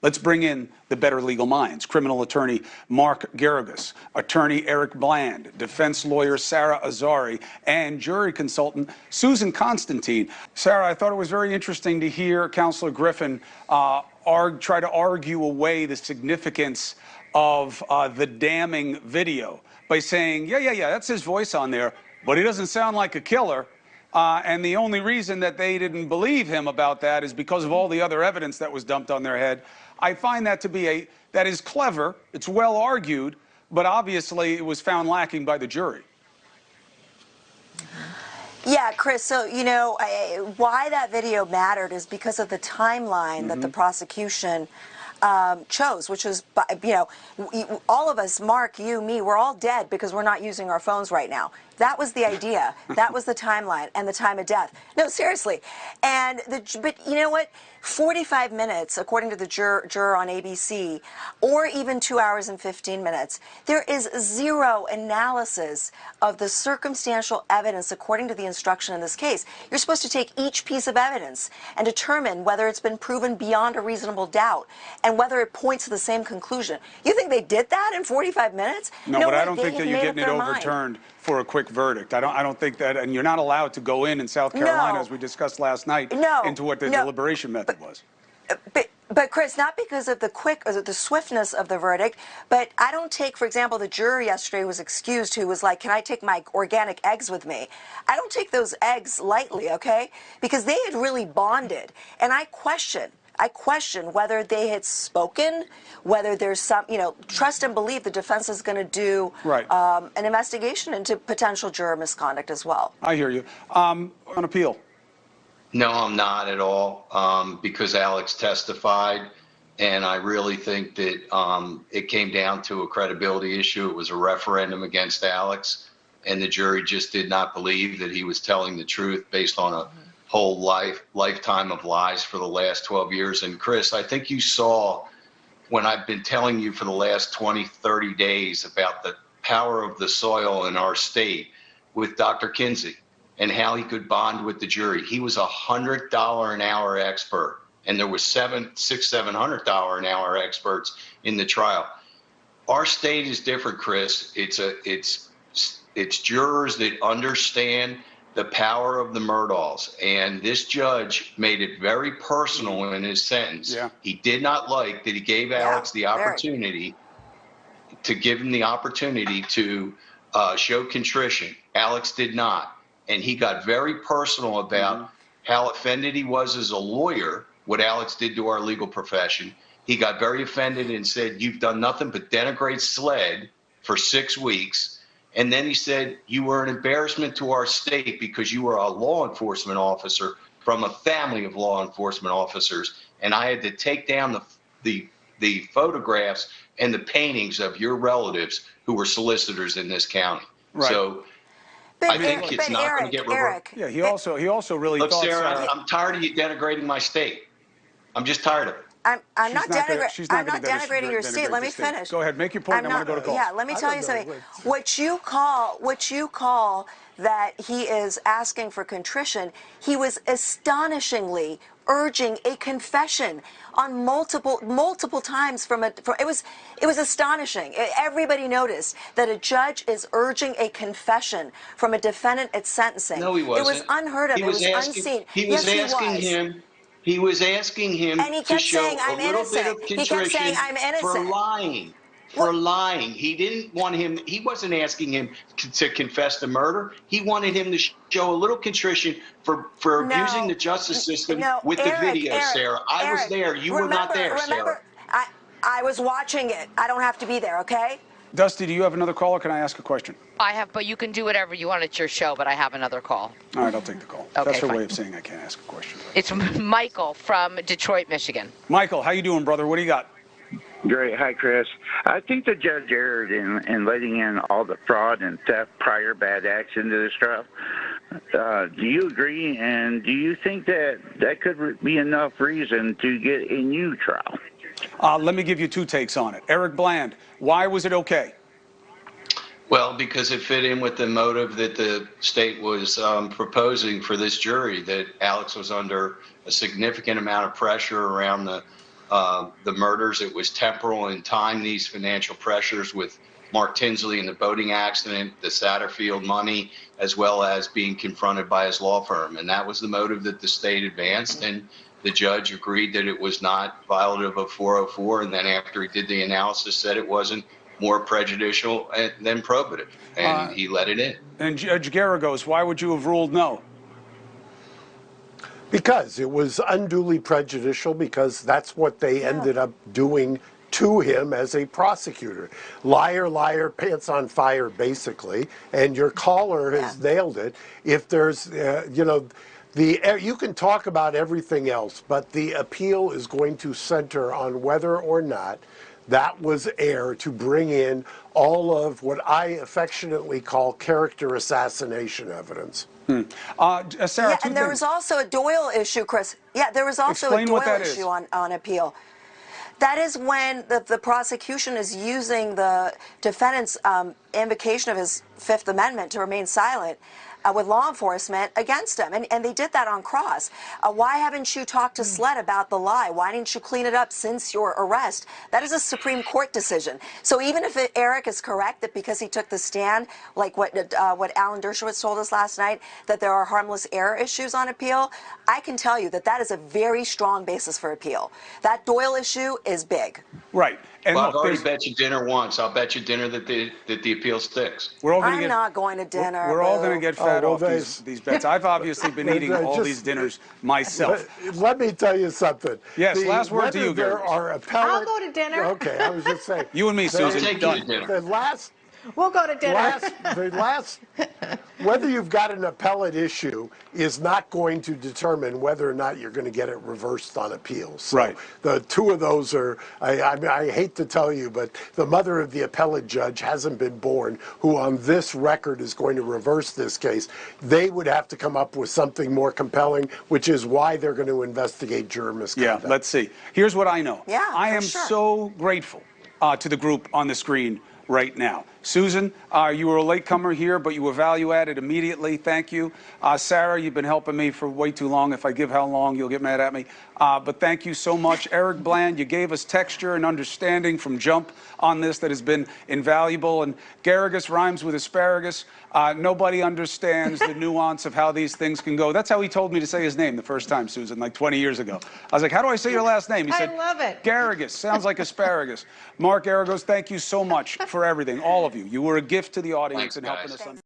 Let's bring in the better legal minds. Criminal attorney Mark Garrigus, attorney Eric Bland, defense lawyer SARA AZARI, and jury consultant Susan Constantine. Sarah, I thought it was very interesting to hear Counselor Griffin try to argue away the significance of the damning video by saying, yeah, that's his voice on there, but he doesn't sound like a killer. And the only reason that they didn't believe him about that is because of all the other evidence that was dumped on their head. I find that to be that is clever, it's well argued, but obviously it was found lacking by the jury. Yeah, Chris, so, you know, why that video mattered is because of the timeline that the prosecution chose, which is, you know, all of us, Mark, you, me, we're all dead because we're not using our phones right now. That was the idea. That was the timeline and the time of death. No, seriously. But you know what? 45 minutes, according to the juror on ABC, or even 2 hours and 15 minutes, there is zero analysis of the circumstantial evidence according to the instruction in this case. You're supposed to take each piece of evidence and determine whether it's been proven beyond a reasonable doubt and whether it points to the same conclusion. You think they did that in 45 minutes? No, but I don't think that you're getting it overturned for a quick verdict. I don't think that, and you're not allowed to go in South Carolina, as we discussed last night, into what the deliberation method was. But Chris, not because of the swiftness of the verdict, but I don't take, for example, the juror yesterday was excused who was like, can I take my organic eggs with me? I don't take those eggs lightly, okay? Because they had really bonded, and I question whether they had spoken, whether there's some, you know, trust and believe the defense is going to do an investigation into potential juror misconduct as well. I hear you. On appeal. No, I'm not at all, because Alex testified, and I really think that it came down to a credibility issue. It was a referendum against Alex, and the jury just did not believe that he was telling the truth based on a whole lifetime of lies for the last 12 years. And Chris, I think you saw when I've been telling you for the last 20, 30 days about the power of the soil in our state with Dr. Kinsey and how he could bond with the jury. He was $100 an hour expert, and there was $700 an hour experts in the trial. Our state is different, Chris. It's jurors that understand the power of the Murdaughs, and this judge made it very personal in his sentence. He did not like that he gave Alex the opportunity to give him the opportunity to show contrition. Alex did not, and he got very personal about how offended he was as a lawyer, what Alex did to our legal profession. He got very offended and said, you've done nothing but denigrate SLED for 6 weeks. And then he said, you were an embarrassment to our state because you were a law enforcement officer from a family of law enforcement officers. And I had to take down the photographs and the paintings of your relatives who were solicitors in this county. So I think it's not going to get reversed. Yeah, he also really thought, Sarah, I'm tired of you denigrating my state. I'm just tired of it. I'm not denigrating your state. Let me finish. Go ahead, make your point. I want to go to calls. Yeah, let me tell you something. What you call that he is asking for contrition, he was astonishingly urging a confession on multiple times it was astonishing. Everybody noticed that a judge is urging a confession from a defendant at sentencing. No, he wasn't. It was unheard of. It was unseen. He was asking him to show a little bit of contrition for lying. For lying. He didn't want him, he wasn't asking him to confess to murder. He wanted him to show a little contrition for abusing the justice system with the video, Sarah. I was there. You were not there, Sarah. I was watching it. I don't have to be there, okay? Dusty, do you have another call, or can I ask a question? I have, but you can do whatever you want. It's your show, but I have another call. All right, I'll take the call. Okay, that's her fine. way of saying I can't ask a question. It's Michael from Detroit, Michigan. Michael, how you doing, brother? What do you got? Great. Hi, Chris. I think the judge erred in letting in all the fraud and theft prior bad acts into this trial. Do you agree, and do you think that could be enough reason to get a new trial? Let me give you two takes on it. Eric Bland, why was it okay? Well, because it fit in with the motive that the state was proposing for this jury, that Alex was under a significant amount of pressure around the the murders. It was temporal in time, these financial pressures with Mark Tinsley in the boating accident, the Satterfield money, as well as being confronted by his law firm. And that was the motive that the state advanced. And the judge agreed that it was not violative of 404. And then after he did the analysis, said it wasn't more prejudicial than probative. And he let it in. And Judge Garagos, why would you have ruled no? Because it was unduly prejudicial, because that's what they ended up doing to him as a prosecutor. Liar, liar, pants on fire, basically. And your caller has nailed it. If there's, you know, you can talk about everything else, but the appeal is going to center on whether or not that was air to bring in all of what I affectionately call character assassination evidence. Sarah, and there was also a Doyle issue, Chris. Yeah, there was also Explain a what Doyle that issue on appeal. That is when the prosecution is using the defendant's invocation of his Fifth Amendment to remain silent with law enforcement against him. And they did that on cross. Why haven't you talked to Sled about the lie? Why didn't you clean it up since your arrest? That is a Supreme Court decision. So even if Eric is correct that because he took the stand, like what Alan Dershowitz told us last night, that there are harmless error issues on appeal, I can tell you that that is a very strong basis for appeal. That Doyle issue is big. Right. And well, look, I've already bet you dinner once. I'll bet you dinner that the appeal sticks. I'm not going to dinner. We're all going to get fat off well, these bets. I've obviously been eating all these dinners myself. Let me tell you something. Yes, last word to you, There Garagos. are appellate. I'll go to dinner. Okay, I was just saying. You and me, Susan. I'll take you to dinner. The last We'll go to dinner. whether you've got an appellate issue is not going to determine whether or not you're going to get it reversed on appeal. So right. The two of those are, I hate to tell you, but the mother of the appellate judge hasn't been born, who on this record is going to reverse this case. They would have to come up with something more compelling, which is why they're going to investigate juror misconduct. Yeah, let's see. Here's what I know. Yeah, I am so grateful to the group on the screen right now. Susan, you were a latecomer here, but you were value added immediately. Thank you. Sarah, you've been helping me for way too long. If I give how long, you'll get mad at me. But thank you so much. Eric Bland, you gave us texture and understanding from jump on this that has been invaluable. And Garagos rhymes with asparagus. Nobody understands the nuance of how these things can go. That's how he told me to say his name the first time, Susan, like 20 years ago. I was like, how do I say your last name? He said, I love it. Garagos. Sounds like asparagus. Mark Garagos, thank you so much for everything, all of you. You were a gift to the audience in helping us understand.